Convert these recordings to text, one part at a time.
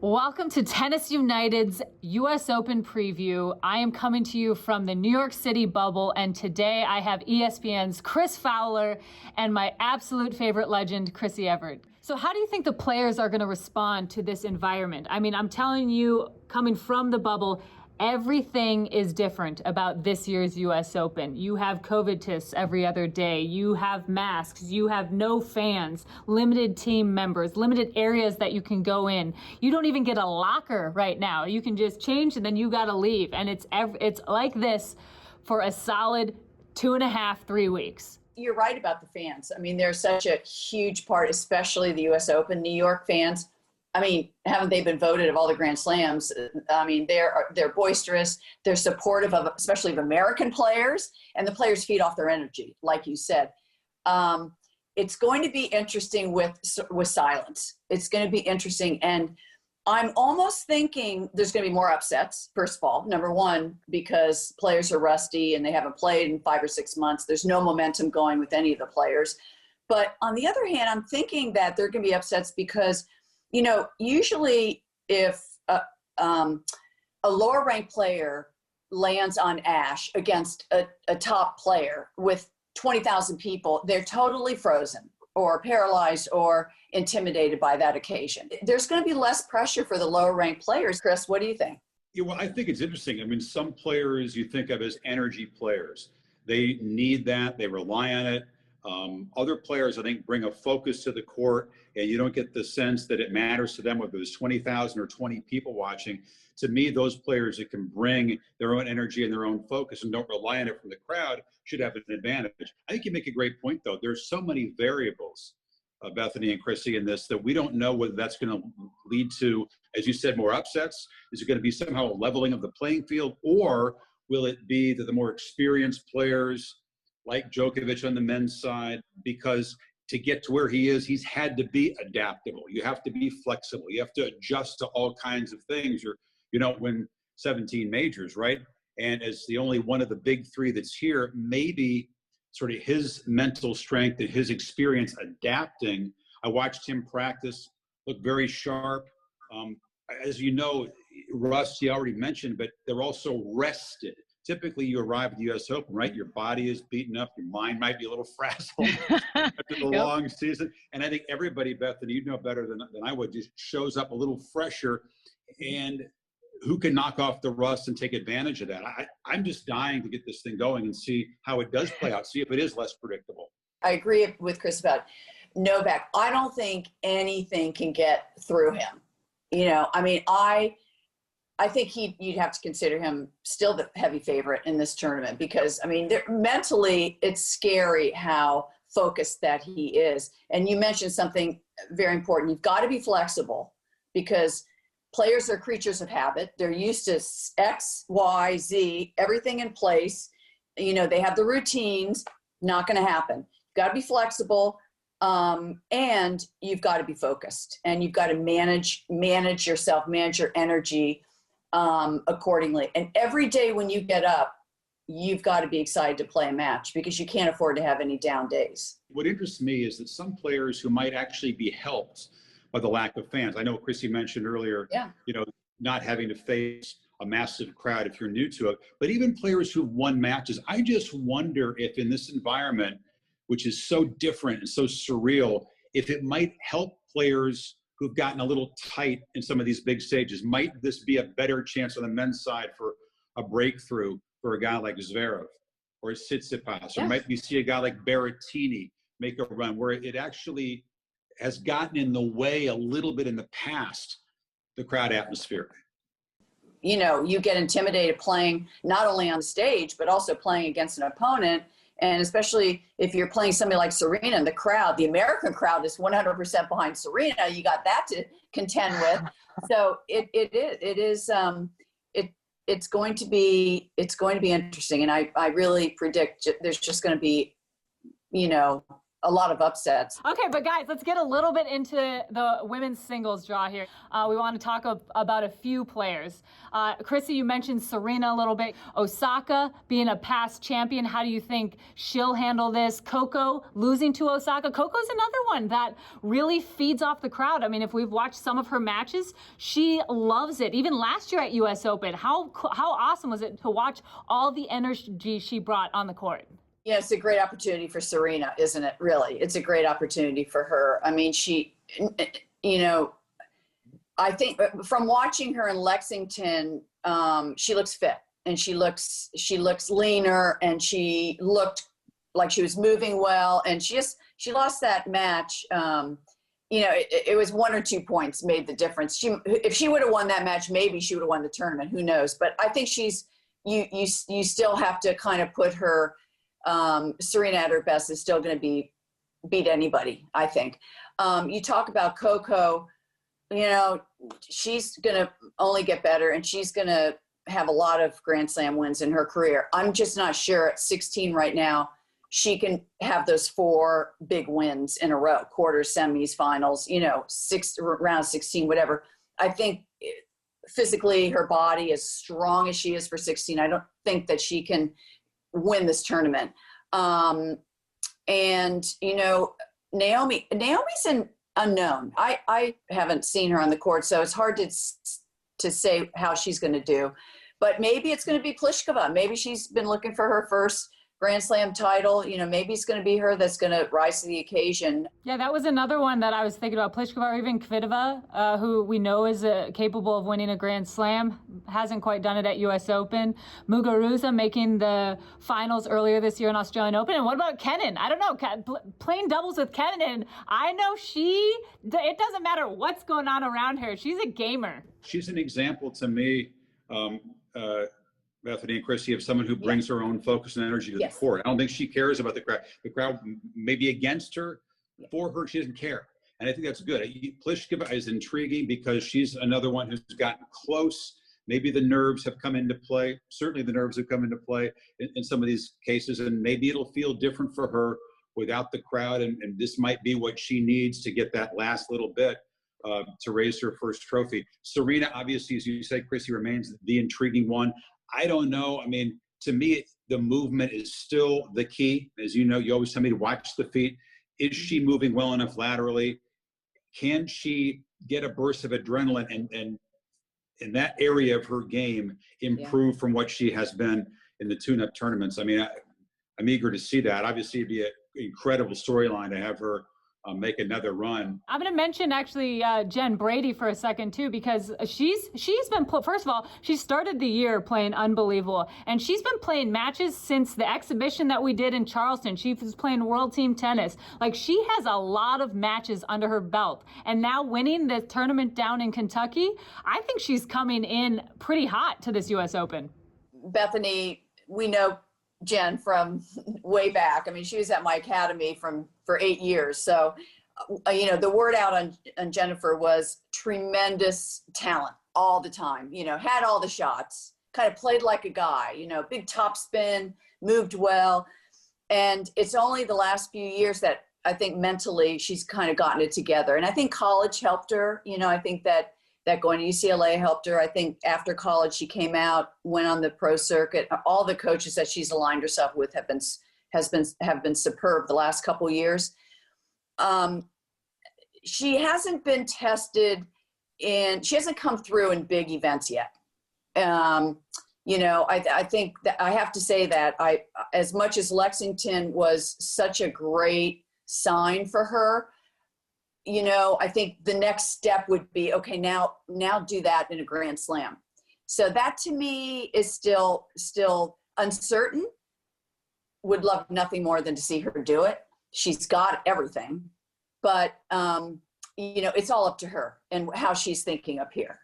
Welcome to Tennis United's US Open preview. I am coming to you from the New York City bubble, and today I have ESPN's Chris Fowler and my absolute favorite legend, Chrissy Everett. So how do you think the players are going to respond to this environment? I mean, I'm telling you, coming from the bubble, everything is different about this year's US Open. You have COVID tests every other day. You have masks. You have no fans, limited team members, limited areas that you can go in. You don't even get a locker right now. You can just change and then you got to leave. And it's like this for a solid 2.5, 3 weeks. You're right about the fans. I mean, they're such a huge part, especially the US Open. New York fans, I mean, haven't they been voted of all the Grand Slams? I mean, they're boisterous. They're supportive of, especially of American players, and the players feed off their energy, like you said. It's going to be interesting with silence. It's going to be interesting, and I'm almost thinking there's going to be more upsets. First of all, number one, because players are rusty and they haven't played in 5 or 6 months. There's no momentum going with any of the players. But on the other hand, I'm thinking that there are going to be upsets because, you know, usually if a lower ranked player lands on ash against a top player with 20,000 people, they're totally frozen or paralyzed or intimidated by that occasion. There's going to be less pressure for the lower ranked players. Chris, what do you think? Yeah, well, I think it's interesting. I mean, some players you think of as energy players. They need that. They rely on it. Other players, I think, bring a focus to the court, and you don't get the sense that it matters to them whether there's 20,000 or 20 people watching. To me, those players that can bring their own energy and their own focus and don't rely on it from the crowd should have an advantage. I think you make a great point, though. There's so many variables, Bethany and Chrissy, in this that we don't know whether that's going to lead to, as you said, more upsets. Is it going to be somehow a leveling of the playing field, or will it be that the more experienced players, like Djokovic on the men's side, because to get to where he is, he's had to be adaptable. You have to be flexible. You have to adjust to all kinds of things. You don't win 17 majors, right? And as the only one of the big three that's here, maybe sort of his mental strength and his experience adapting. I watched him practice, look very sharp. As you know, Russ, you already mentioned, but they're also rested. Typically, you arrive at the U.S. Open, right? Your body is beaten up. Your mind might be a little frazzled after the long season. And I think everybody, Bethany, you know better than I would, just shows up a little fresher. And who can knock off the rust and take advantage of that? I'm just dying to get this thing going and see how it does play out, see if it is less predictable. I agree with Chris about Novak. I don't think anything can get through him. You know, I mean, I think you'd have to consider him still the heavy favorite in this tournament because, I mean, mentally it's scary how focused that he is. And you mentioned something very important. You've got to be flexible because players are creatures of habit. They're used to X, Y, Z, everything in place. You know, they have the routines. Not going to happen. You've got to be flexible, and you've got to be focused. And you've got to manage yourself, manage your energy accordingly. And every day when you get up, you've got to be excited to play a match because you can't afford to have any down days. What interests me is that some players who might actually be helped by the lack of fans. I know Chrissy mentioned earlier, you know, not having to face a massive crowd if you're new to it, but even players who've won matches. I just wonder if in this environment, which is so different and so surreal, if it might help players who've gotten a little tight in some of these big stages. Might this be a better chance on the men's side for a breakthrough for a guy like Zverev or Tsitsipas? Or might we see a guy like Berrettini make a run where it actually has gotten in the way a little bit in the past, the crowd atmosphere? You know, you get intimidated playing not only on stage, but also playing against an opponent. And especially if you're playing somebody like Serena and the crowd, the American crowd is 100% behind Serena. You got that to contend with. So it's going to be interesting. And I really predict there's just going to be, you know, a lot of upsets. Okay, but guys, let's get a little bit into the women's singles draw here. We want to talk about a few players. Chrissy, you mentioned Serena a little bit. Osaka being a past champion, how do you think she'll handle this? Coco losing to Osaka. Coco's another one that really feeds off the crowd. I mean, if we've watched some of her matches, she loves it. Even last year at US Open, how awesome was it to watch all the energy she brought on the court? Yeah, it's a great opportunity for Serena, isn't it? Really, it's a great opportunity for her. I mean, I think from watching her in Lexington, she looks fit and she looks leaner and she looked like she was moving well. And she lost that match. It was 1 or 2 points made the difference. If she would have won that match, maybe she would have won the tournament. Who knows? But I think you still have to kind of put her. Serena at her best is still going to beat anybody, I think. You talk about Coco, she's going to only get better and she's going to have a lot of Grand Slam wins in her career. I'm just not sure at 16 right now, she can have those 4 big wins in a row, quarters, semis, finals, round 16, whatever. I think physically her body, as strong as she is for 16, I don't think that she can win this tournament. Naomi's an unknown. I haven't seen her on the court, so it's hard to say how she's going to do. But maybe it's going to be Pliskova. Maybe she's been looking for her first Grand Slam title. Maybe it's going to be her that's going to rise to the occasion. Yeah, that was another one that I was thinking about. Pliskova or even Kvitova, who we know is capable of winning a Grand Slam, hasn't quite done it at US Open. Muguruza making the finals earlier this year in Australian Open. And what about Kenin? I don't know, playing doubles with Kenin. I know it doesn't matter what's going on around her. She's a gamer. She's an example to me, Bethany and Chrissy, of someone who brings her own focus and energy to the court. I don't think she cares about the crowd. The crowd may be against her. For her, she doesn't care. And I think that's good. Pliskova is intriguing because she's another one who's gotten close. Maybe the nerves have come into play. Certainly the nerves have come into play in some of these cases. And maybe it'll feel different for her without the crowd. And this might be what she needs to get that last little bit to raise her first trophy. Serena, obviously, as you said, Chrissy, remains the intriguing one. I don't know. I mean, to me, the movement is still the key. As you know, you always tell me to watch the feet. Is she moving well enough laterally? Can she get a burst of adrenaline and in that area of her game improve from what she has been in the tune-up tournaments? I mean, I'm eager to see that. Obviously, it'd be an incredible storyline to have her make another run. I'm going to mention actually Jen Brady for a second too, because she's been, first of all, she started the year playing unbelievable, and she's been playing matches since the exhibition that we did in Charleston. She was playing World Team Tennis. Like, she has a lot of matches under her belt, and now winning the tournament down in Kentucky, I think she's coming in pretty hot to this US Open. Bethany, we know Jen from way back. I mean, she was at my academy for 8 years. So, the word out on Jennifer was tremendous talent all the time, had all the shots, kind of played like a guy, big top spin, moved well. And it's only the last few years that I think mentally she's kind of gotten it together. And I think college helped her. I think that going to UCLA helped her. I think after college, she came out, went on the pro circuit. All the coaches that she's aligned herself with have been superb the last couple of years. She hasn't been tested she hasn't come through in big events yet. I think that I have to say that as much as Lexington was such a great sign for her, I think the next step would be, okay, now do that in a Grand Slam. So that to me is still uncertain. Would love nothing more than to see her do it. She's got everything, but it's all up to her and how she's thinking up here.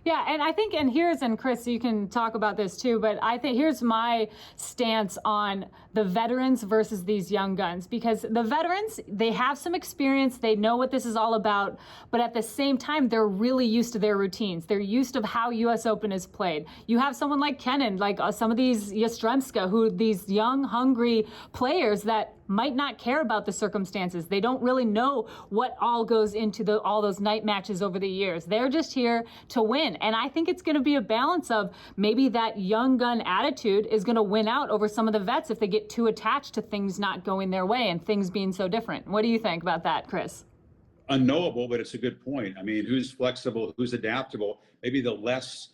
Yeah, and I think, and Chris, you can talk about this too, but I think here's my stance on the veterans versus these young guns, because the veterans, they have some experience, they know what this is all about, but at the same time, they're really used to their routines. They're used to how US Open is played. You have someone like Kenin, like some of these Yastremska, these young, hungry players that might not care about the circumstances. They don't really know what all goes into all those night matches over the years. They're just here to win. And I think it's going to be a balance of maybe that young gun attitude is going to win out over some of the vets if they get too attached to things not going their way and things being so different. What do you think about that, Chris? Unknowable, but it's a good point. I mean, who's flexible, who's adaptable? Maybe the less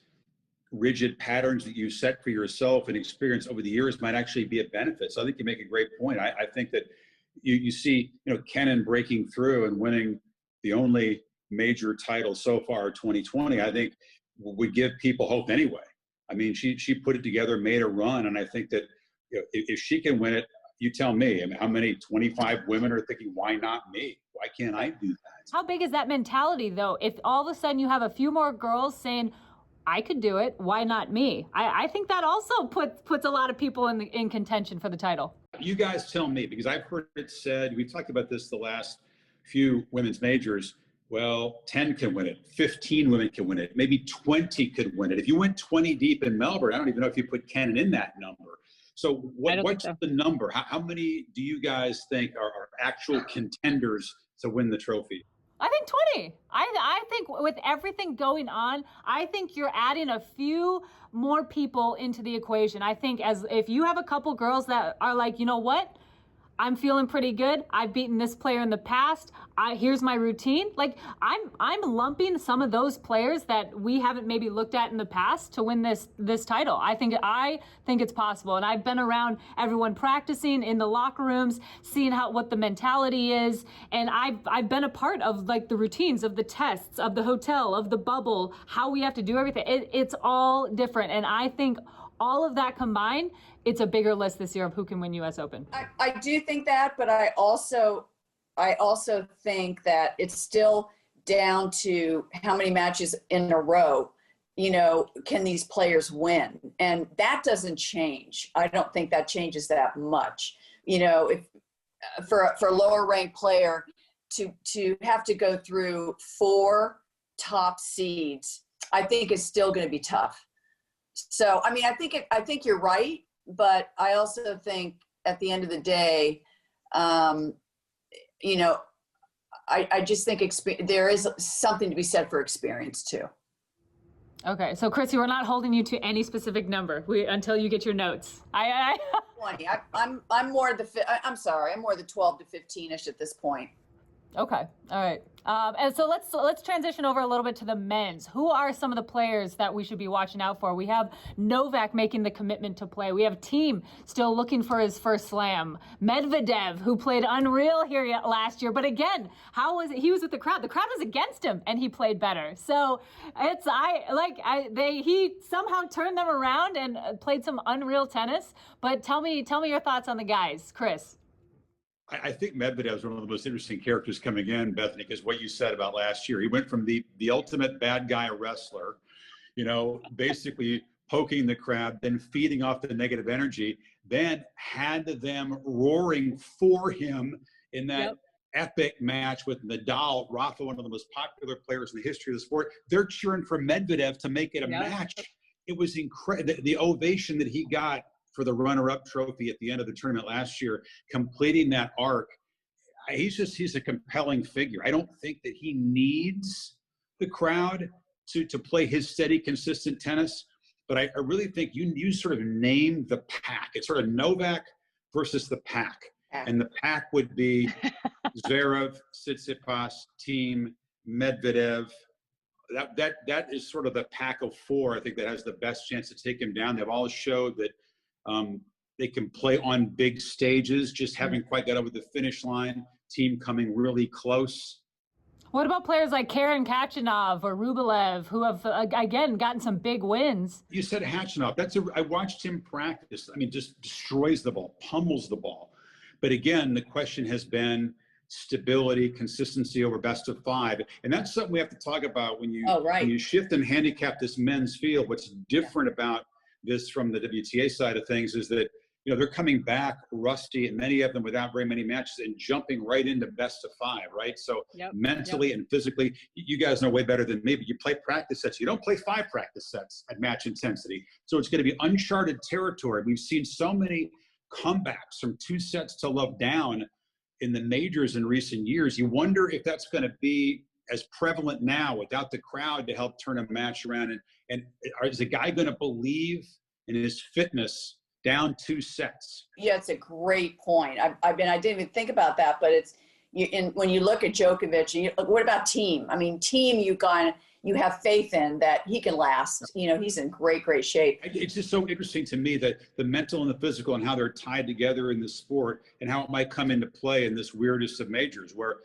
rigid patterns that you set for yourself and experience over the years might actually be a benefit. So I think you make a great point. I think that you see, Kenin breaking through and winning the only major title so far, 2020, I think would give people hope anyway. I mean, she put it together, made a run, and I think that if she can win it, you tell me. I mean, how many 25 women are thinking, why not me? Why can't I do that? How big is that mentality, though? If all of a sudden you have a few more girls saying, I could do it, why not me? I think that also puts a lot of people in contention for the title. You guys tell me, because I've heard it said, we've talked about this the last few women's majors, well, 10 can win it, 15 women can win it, maybe 20 could win it. If you went 20 deep in Melbourne, I don't even know if you put Kenin in that number. So what's the number? How many do you guys think are actual contenders to win the trophy? I think 20. I think with everything going on, I think you're adding a few more people into the equation. I think if you have a couple girls that are like, you know what? I'm feeling pretty good. I've beaten this player in the past. Here's my routine. Like I'm lumping some of those players that we haven't maybe looked at in the past to win this title. I think it's possible. And I've been around everyone practicing in the locker rooms, seeing what the mentality is. And I've been a part of like the routines of the tests, of the hotel, of the bubble, how we have to do everything. It's all different. And I think all of that combined, it's a bigger list this year of who can win US Open. I do think that, but I also think that it's still down to how many matches in a row, can these players win? And that doesn't change. I don't think that changes that much. If for a lower ranked player to have to go through 4 top seeds, I think is still going to be tough. So, I mean, I think you're right, but I also think at the end of the day, I just think there is something to be said for experience too. Okay, so Chrissy, we're not holding you to any specific number until you get your notes. 20. I'm more the 12 to 15ish at this point. Okay, all right. And so let's transition over a little bit to the men's. Who are some of the players that we should be watching out for? We have Novak making the commitment to play. We have Thiem still looking for his first slam. Medvedev, who played unreal here last year, but again, how was it? He was with the crowd. The crowd was against him, and he played better. So he somehow turned them around and played some unreal tennis. But tell me your thoughts on the guys, Chris. I think Medvedev is one of the most interesting characters coming in, Bethany, because what you said about last year, he went from the ultimate bad guy wrestler, basically poking the crowd, then feeding off the negative energy, then had them roaring for him in that epic match with Nadal, Rafa, one of the most popular players in the history of the sport. They're cheering for Medvedev to make it a match. It was incredible. The ovation that he got for the runner-up trophy at the end of the tournament last year, completing that arc. He's a compelling figure. I don't think that he needs the crowd to play his steady, consistent tennis, but I really think you sort of named the pack. It's sort of Novak versus the pack. And the pack would be Zverev, Tsitsipas, Thiem, Medvedev. That is sort of the pack of 4, I think, that has the best chance to take him down. They've all showed that they can play on big stages, just haven't quite got over the finish line. Thiem coming really close. What about players like Karen Khachanov or Rublev, who have, again, gotten some big wins? You said Khachanov. I watched him practice. I mean, just destroys the ball, pummels the ball. But again, the question has been stability, consistency over best of 5. And that's something we have to talk about when you shift and handicap this men's field. What's different about this from the WTA side of things is that, they're coming back rusty, and many of them without very many matches, and jumping right into best of 5, right? So mentally and physically, you guys know way better than me, but you play practice sets. You don't play 5 practice sets at match intensity. So it's going to be uncharted territory. We've seen so many comebacks from 2 sets to love down in the majors in recent years. You wonder if that's going to be as prevalent now without the crowd to help turn a match around. And is a guy going to believe in his fitness down 2 sets? Yeah, it's a great point. I didn't even think about that, but when you look at Djokovic, what about team? I mean, team, you have faith in that he can last. He's in great shape. It's just so interesting to me that the mental and the physical and how they're tied together in the sport and how it might come into play in this weirdest of majors where,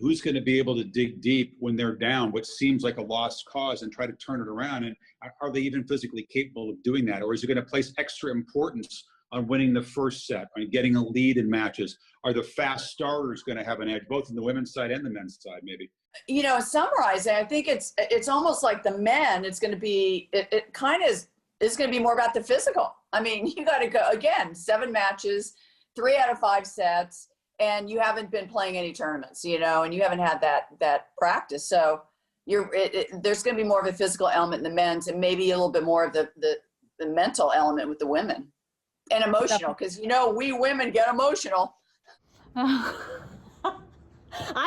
who's going to be able to dig deep when they're down, what seems like a lost cause, and try to turn it around? And are they even physically capable of doing that? Or is it going to place extra importance on winning the first set, on getting a lead in matches? Are the fast starters going to have an edge, both in the women's side and the men's side, maybe? Summarizing, I think it's almost like the men. It's going to be it kind of is going to be more about the physical. I mean, you got to go again, 7 matches, 3 out of 5 sets, and you haven't been playing any tournaments, and you haven't had that practice. So there's going to be more of a physical element in the men's, and maybe a little bit more of the mental element with the women, and emotional, because we women get emotional. I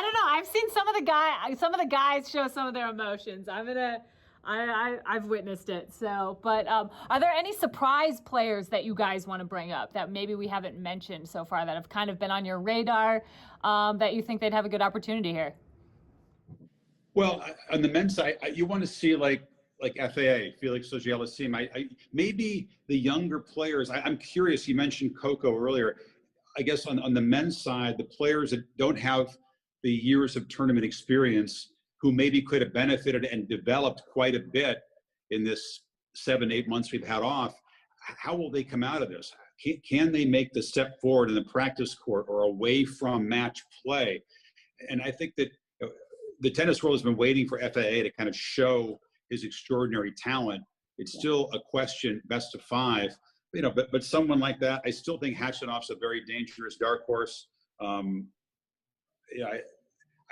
don't know. I've seen some of the guys show some of their emotions. I've witnessed it. So, but are there any surprise players that you guys want to bring up that maybe we haven't mentioned so far that have kind of been on your radar that you think they'd have a good opportunity here? Well, on the men's side, you want to see like FAA, Felix Auger-Aliassime. Maybe the younger players. I'm curious. You mentioned Coco earlier. I guess on the men's side, the players that don't have the years of tournament experience, who maybe could have benefited and developed quite a bit in this 7-8 months we've had off, how will they come out of this? Can they make the step forward in the practice court or away from match play? And I think that the tennis world has been waiting for FAA to kind of show his extraordinary talent. It's still a question, best of 5. But someone like that, I still think Khachanov's a very dangerous dark horse.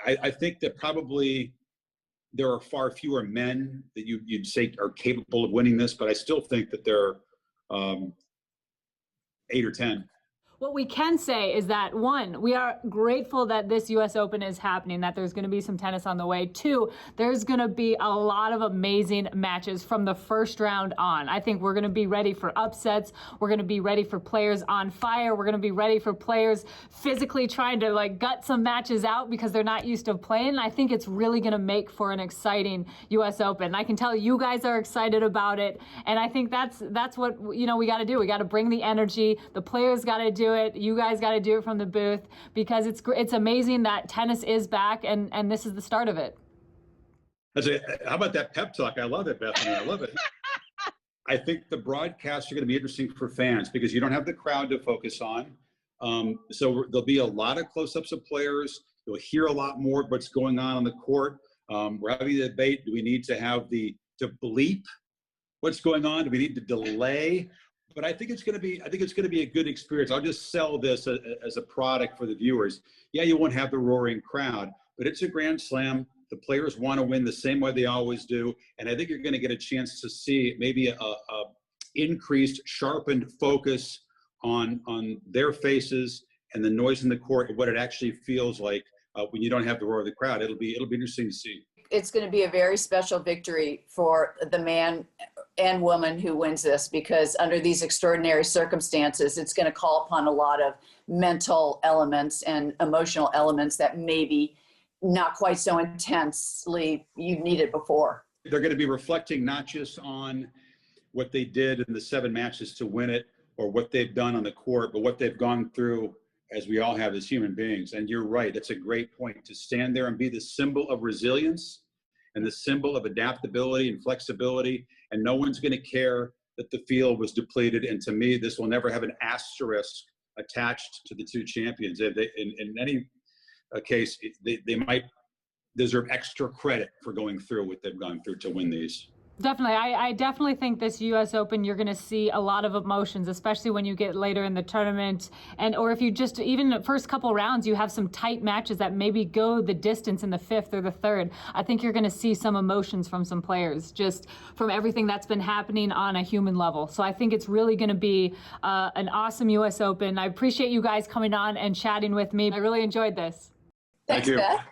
I think that probably there are far fewer men that you'd say are capable of winning this, but I still think that there are 8 or 10. What we can say is that, 1, we are grateful that this U.S. Open is happening, that there's going to be some tennis on the way. 2, there's going to be a lot of amazing matches from the first round on. I think we're going to be ready for upsets. We're going to be ready for players on fire. We're going to be ready for players physically trying to gut some matches out because they're not used to playing. I think it's really going to make for an exciting U.S. Open. I can tell you guys are excited about it, and I think that's what we got to do. We got to bring the energy. The players got to do it. You guys got to do it from the booth, because it's amazing that tennis is back, and this is the start of it. How about that pep talk? I love it, Bethany. I love it. I think the broadcasts are going to be interesting for fans because you don't have the crowd to focus on. So there'll be a lot of close-ups of players. You'll hear a lot more of what's going on the court. We're having a debate. Do we need to have to bleep what's going on? Do we need to delay? But I think it's going to be a good experience. I'll just sell this as a product for the viewers. Yeah, you won't have the roaring crowd, but it's a Grand Slam. The players want to win the same way they always do, and I think you're going to get a chance to see maybe a increased, sharpened focus on their faces and the noise in the court and what it actually feels like when you don't have the roar of the crowd. It'll be interesting to see. It's going to be a very special victory for the man and woman who wins this, because under these extraordinary circumstances, it's going to call upon a lot of mental elements and emotional elements that maybe not quite so intensely you needed before. They're going to be reflecting not just on what they did in the 7 matches to win it or what they've done on the court, but what they've gone through as we all have as human beings. And you're right. It's a great point to stand there and be the symbol of resilience and the symbol of adaptability and flexibility. And no one's going to care that the field was depleted. And to me, this will never have an asterisk attached to the 2 champions. In any case, they might deserve extra credit for going through what they've gone through to win these. Definitely. I definitely think this U.S. Open, you're going to see a lot of emotions, especially when you get later in the tournament. Or if you just, even the first couple rounds, you have some tight matches that maybe go the distance in the fifth or the third. I think you're going to see some emotions from some players, just from everything that's been happening on a human level. So I think it's really going to be an awesome U.S. Open. I appreciate you guys coming on and chatting with me. I really enjoyed this. Thanks, Thank you. Beth.